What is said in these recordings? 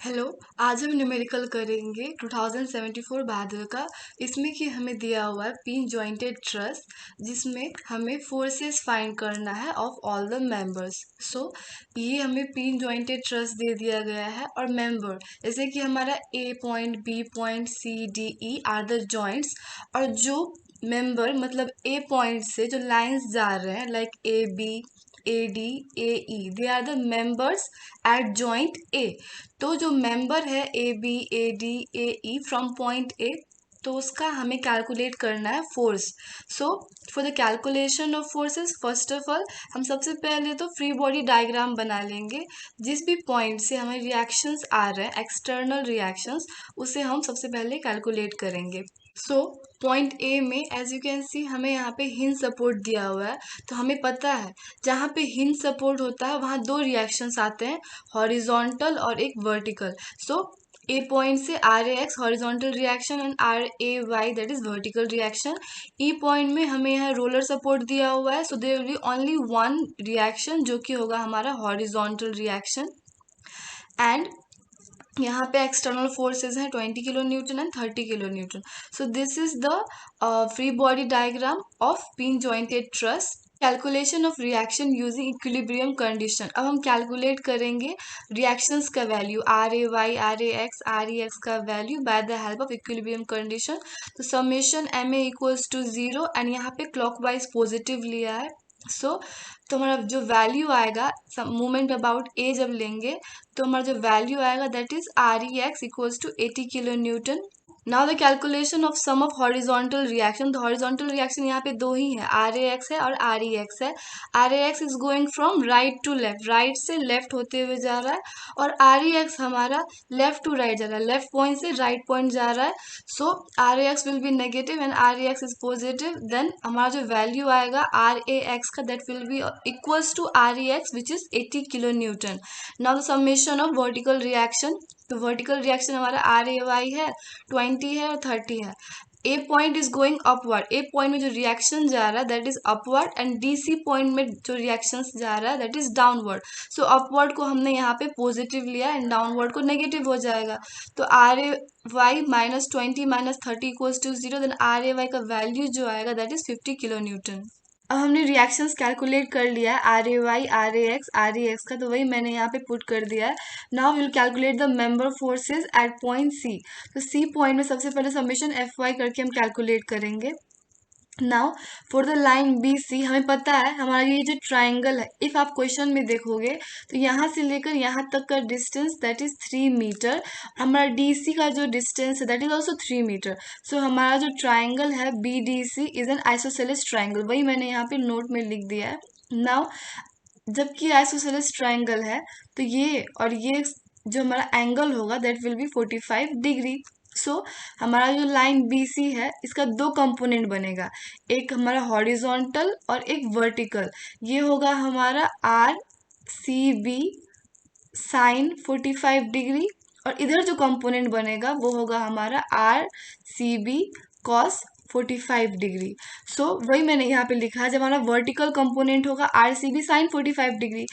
Hello. आज हम numerical करेंगे 2074 भादर का। इसमें कि हमें दिया हुआ है पिन जॉइंटेड ट्रस, जिसमें हमें फोर्सेस फाइंड करना है ऑफ ऑल द मेंबर्स। ये हमें पिन जॉइंटेड ट्रस दे दिया गया है और मेंबर जैसे कि हमारा A point, B point, C, D, E are the joints. और जो मेंबर मतलब ए पॉइंट से जो लाइंस जा रहे हैं like A B, A D, A E, they are the members at joint A. तो जो मेंबर है A B, A D, A E from point A, तो उसका हमें कैलकुलेट करना है force. So for the calculation of forces, first of all हम सबसे पहले तो फ्री बॉडी डायग्राम बना लेंगे। जिस भी पॉइंट से हमें रिएक्शंस आ रहे हैं, एक्सटर्नल रिएक्शंस, उसे हम सबसे पहले कैलकुलेट करेंगे। सो पॉइंट ए में एज यू कैन सी हमें यहाँ पे हिंज सपोर्ट दिया हुआ है। तो हमें पता है जहाँ पे हिंज सपोर्ट होता है वहाँ दो रिएक्शंस आते हैं, हॉरिजॉन्टल और एक वर्टिकल। सो ए पॉइंट से R A X horizontal reaction and R A Y that is vertical reaction. E point में हमें यहाँ रोलर सपोर्ट दिया हुआ है, so there will be only one reaction जो कि होगा हमारा हॉरिजॉन्टल रिएक्शन। एंड यहाँ पे एक्सटर्नल फोर्सेस हैं 20 kilo newton and 30 kilo newton. So this is the free body diagram of pin jointed truss. Calculation of reaction using equilibrium condition. अब हम calculate करेंगे रिएक्शंस का value R A Y, R A X, R E X का value by the help of equilibrium condition. तो summation M A equals to 0 and यहाँ पे clockwise positive लिया है। तो हमारा जो वैल्यू आएगा मोमेंट अबाउट ए जब लेंगे, तो हमारा जो वैल्यू आएगा that is R E X equals to 80 kilo newton. Now the calculation of sum of horizontal reaction. तो हॉरिजॉन्टल रिएक्शन यहाँ पे दो ही है, आर ए एक्स है और आर ई एक्स है। R A X is going from right to left, right से left होते हुए जा रहा है, और आर ई एक्स हमारा लेफ्ट टू राइट जा रहा है, लेफ्ट पॉइंट से राइट पॉइंट जा रहा है। So R A X will be negative and R E X is positive. Then हमारा जो वैल्यू आएगा आर ए एक्स का that will be equals to R E X which is 80 kilo newton. Now the summation of vertical reaction. तो vertical reaction हमारा R A Y है, 20 है और 30 है। A point is going upward, A point में जो reaction जा रहा है that is upward, and D C point में जो रिएक्शन जा रहा है that is downward. So upward को हमने यहाँ पे पॉजिटिव लिया एंड डाउनवर्ड को नेगेटिव हो जाएगा। तो R A Y -20 -30 equals to 0। Then R A Y का वैल्यू जो आएगा दैट इज 50 किलो न्यूटन। अब हमने रिएक्शंस कैलकुलेट कर लिया है R A Y, R A X, R E X का, तो वही मैंने यहाँ पे पुट कर दिया है। Now will calculate the member forces at point C. तो सी पॉइंट में सबसे पहले समेशन एफ वाई करके हम कैलकुलेट करेंगे। Now for the line B C हमें पता है हमारा ये जो ट्राइंगल है, इफ आप क्वेश्चन में देखोगे तो यहाँ से लेकर यहाँ तक का डिस्टेंस दैट इज 3 मीटर। हमारा डी सी का जो डिस्टेंस है that is also 3 meter. So हमारा जो ट्राइंगल है B D C is an isosceles triangle, वही मैंने यहाँ पे नोट में लिख दिया है। नाउ जबकि आइसोसेलेस ट्राइंगल है तो ये और ये जो हमारा एंगल होगा दैट विल बी 45 डिग्री। सो हमारा जो लाइन बी सी है इसका दो कंपोनेंट बनेगा, एक हमारा हॉरिजॉन्टल और एक वर्टिकल। ये होगा हमारा R C B sine 45 degree, और इधर जो कंपोनेंट बनेगा वो होगा हमारा R C B cos 45 degree. So वही मैंने यहाँ पे लिखा है, जब हमारा वर्टिकल कंपोनेंट होगा R C B sine 45 degree,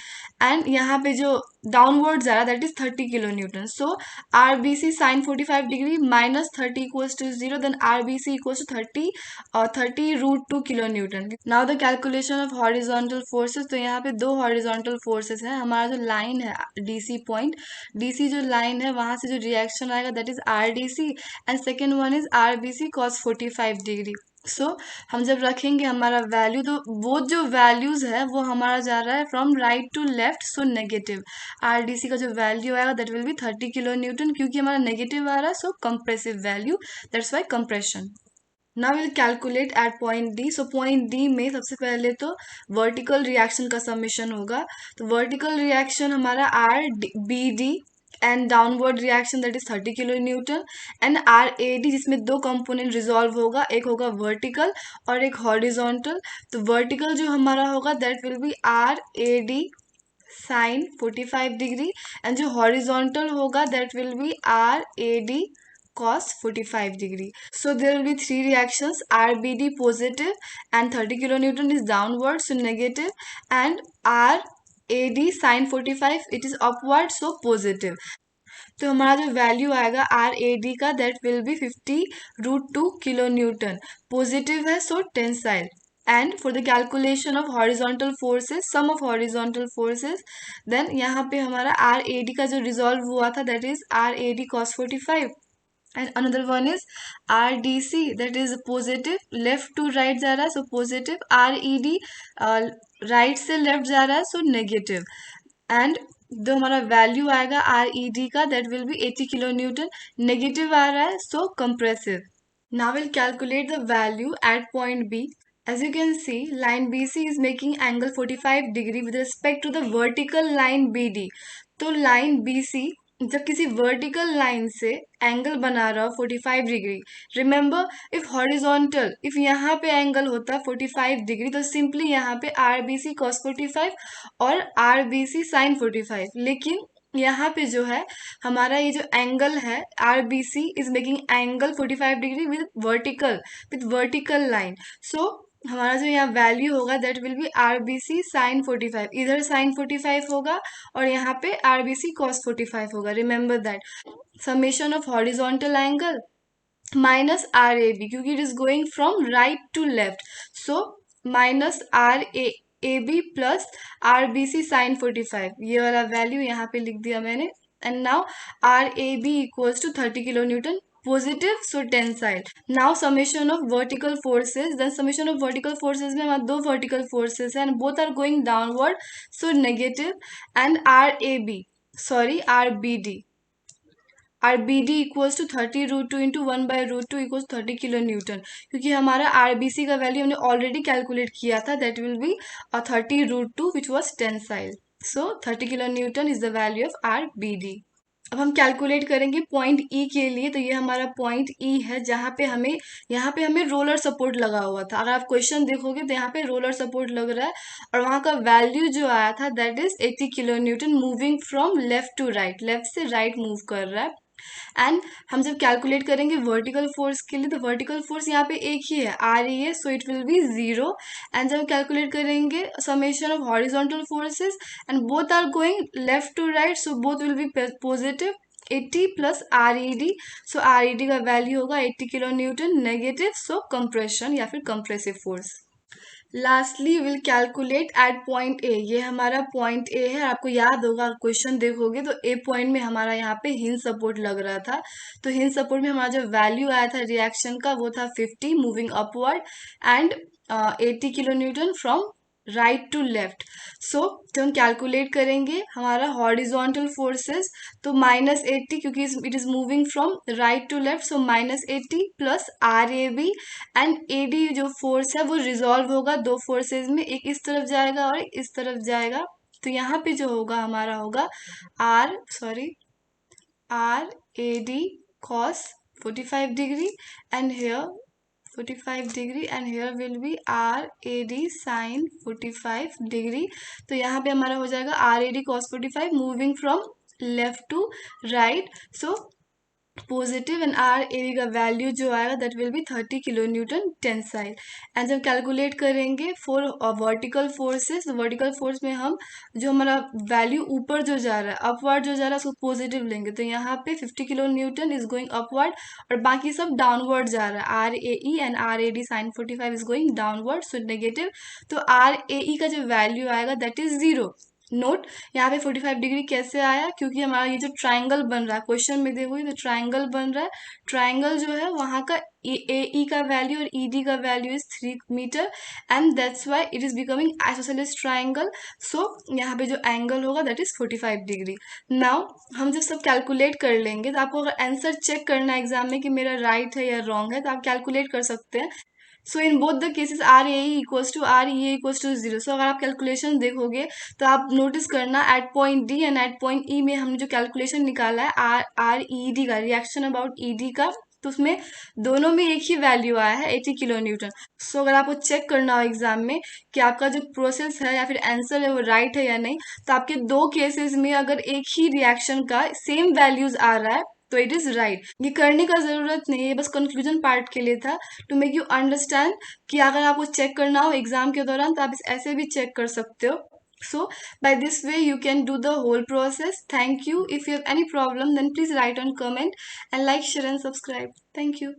and यहाँ पे जो डाउनवर्ड जा रहा है that is 30 kilo newton. So R B C sine 45 degree -30 equals to 0, then R B C equals to 30 और 30√2 kilo newton. Now the calculation of horizontal forces. तो यहाँ पे दो हॉरिजॉन्टल फोर्सेस हैं। हमारा जो लाइन है D C point, D C जो लाइन है वहां से जो रिएक्शन आएगा that is R D C, and second one is R B C cos 45 degree. So हम जब रखेंगे हमारा वैल्यू, तो वो जो वैल्यूज है वो हमारा जा रहा है from right to left, so negative. R D C का जो वैल्यू आएगा that will be 30 kilo newton, क्योंकि हमारा नेगेटिव आ रहा है, so compressive value, that's why compression. Now will calculate at point D. So point D में सबसे पहले तो वर्टिकल रिएक्शन का समेशन होगा। तो वर्टिकल रिएक्शन हमारा R B D and downward reaction that is 30 kilo newton, and R A D जिसमें दो कंपोनेंट रिजॉल्व होगा, एक होगा वर्टिकल और एक हॉरिजॉन्टल। तो वर्टिकल जो हमारा होगा that will be R A D sine 45 degree, and जो हॉरिजॉन्टल होगा that will be R A D cos 45 degree. So there will be three reactions, RBD positive and 30 kilonewton is downward, so negative, and RAD sin 45 it is upward, so positive. तो हमारा जो value आएगा RAD का that will be 50√2 kilo newton. Positive है so tensile. And for the calculation of horizontal forces, sum of horizontal forces, then यहाँ पे हमारा RAD का जो रिजॉल्व हुआ था that is RAD cos 45, and another one is RDC that is positive left to right जा रहा है, so positive। RED राइट से लेफ्ट जा रहा है, so negative। एंड जो हमारा वैल्यू आएगा RED का that will be 80 kilo newton, negative आ रहा है so compressive. Now we'll calculate the value at point B. As you can see, line BC is making angle 45 degree with respect to the vertical line BD. तो line BC जब किसी vertical line से angle बना रहा हो 45 degree, remember if horizontal, if यहाँ पे angle होता 45 डिग्री तो सिंपली यहाँ पे RBC cos 45 और RBC sin 45, लेकिन यहाँ पे जो है हमारा ये जो एंगल है RBC is making angle 45 degree with vertical line. So हमारा जो यहाँ वैल्यू होगा that will be RBC sin 45, इधर sin 45 होगा और यहाँ पे RBC cos 45 होगा। Remember that summation of horizontal angle minus RAB, क्योंकि it is going from right to left, so minus RAB plus RBC sin 45, ये वाला वैल्यू यहाँ पे लिख दिया मैंने। And now RAB equals to 30 kilo newton, positive so tensile. Now summation of vertical forces, then summation of vertical forces में हमारे दो वर्टिकल फोर्सेस हैं and both are going downward so negative. And RBD equals to 30√2 into 1/√2 equals 30 kilo newton, क्योंकि हमारा RBC का value हमने already calculate किया था that will B 30√2 which was tensile. So 30 kilo Newton is the value of RBD। अब हम calculate करेंगे point E के लिए। तो ये हमारा पॉइंट E है जहाँ पे हमें रोलर सपोर्ट लगा हुआ था। अगर आप क्वेश्चन देखोगे तो यहाँ पे रोलर सपोर्ट लग रहा है और वहाँ का वैल्यू जो आया था that is 80 kilo newton moving from left to right, left से राइट मूव कर रहा है। एंड हम जब कैलकुलेट करेंगे वर्टिकल फोर्स के लिए तो वर्टिकल फोर्स यहाँ पे एक ही है REA, so it will be 0। And जब कैलकुलेट करेंगे summation of horizontal forces and both are going left to right, so both will be positive 80 plus RED, so RED का वैल्यू होगा 80 kilo newton, negative so compression या फिर compressive force. Lastly will calculate at point A, ये हमारा point A है। आपको याद होगा क्वेश्चन देखोगे तो ए पॉइंट में हमारा यहाँ पे हिंज सपोर्ट लग रहा था, तो हिंज सपोर्ट में हमारा जो वैल्यू आया था रिएक्शन का वो था 50 moving upward and 80 kilo newton from right to left. So जब हम कैलकुलेट करेंगे हमारा हॉरिजॉन्टल फोर्सेस तो -80, क्योंकि it is moving from right to left, so -80 plus RAB and AD जो फोर्स है वो रिजॉल्व होगा दो फोर्सेस में, एक इस तरफ जाएगा और एक इस तरफ जाएगा। तो यहाँ पे जो होगा हमारा होगा RAD cos 45 degree and here 45 degree and here will be RAD sin 45 degree. तो यहाँ पे हमारा हो जाएगा RAD cos 45 moving from left to right, so positive. And RAB का वैल्यू जो आएगा that will be 30 kilo newton tensile. And जब कैलकुलेट करेंगे for vertical forces, vertical force में हम जो हमारा वैल्यू ऊपर जो जा रहा है अपवर्ड जो जा रहा है उसको पॉजिटिव लेंगे, तो यहाँ पे 50 kilo Newton is going upward और बाकी सब डाउनवर्ड जा रहा है। RAE and RAD sin 45 is going downward so negative. तो RAE का जो वैल्यू आएगा दैट इज 0। नोट यहाँ पे 45 डिग्री कैसे आया, क्योंकि हमारा ये जो ट्राइंगल बन रहा है क्वेश्चन में देखोगे तो ट्राइंगल बन रहा है, ट्राइंगल जो है वहाँ का AE का वैल्यू और ED का value is 3 meter and that's why it is becoming isosceles triangle. So यहाँ पे जो एंगल होगा दैट इज 45 डिग्री। नाउ हम जब सब कैलकुलेट कर लेंगे तो आपको अगर आंसर चेक करना है एग्जाम में कि मेरा राइट है या रॉन्ग है तो आप कैलकुलेट कर सकते हैं। So in both the cases RAE equals to REA equals to 0। So अगर आप कैलकुलेशन देखोगे तो आप नोटिस करना at point D and at point E में हमने जो कैलकुलेशन निकाला है RED का, रिएक्शन अबाउट ED का, तो उसमें दोनों में एक ही वैल्यू आया है 80 किलो न्यूटन। सो अगर आपको चेक करना हो एग्जाम में कि आपका जो प्रोसेस है या फिर आंसर है वो राइट है या नहीं, तो आपके दो केसेस में अगर एक ही रिएक्शन का सेम वैल्यूज आ रहा है तो इट इज राइट। ये करने का जरूरत नहीं है, बस कंक्लूजन पार्ट के लिए था टू मेक यू अंडरस्टैंड कि अगर आपको चेक करना हो एग्जाम के दौरान तो आप ऐसे भी चेक कर सकते हो। So by this way you can do the whole process. Thank you. If you have any problem, then please write on comment and like, share and subscribe. Thank you.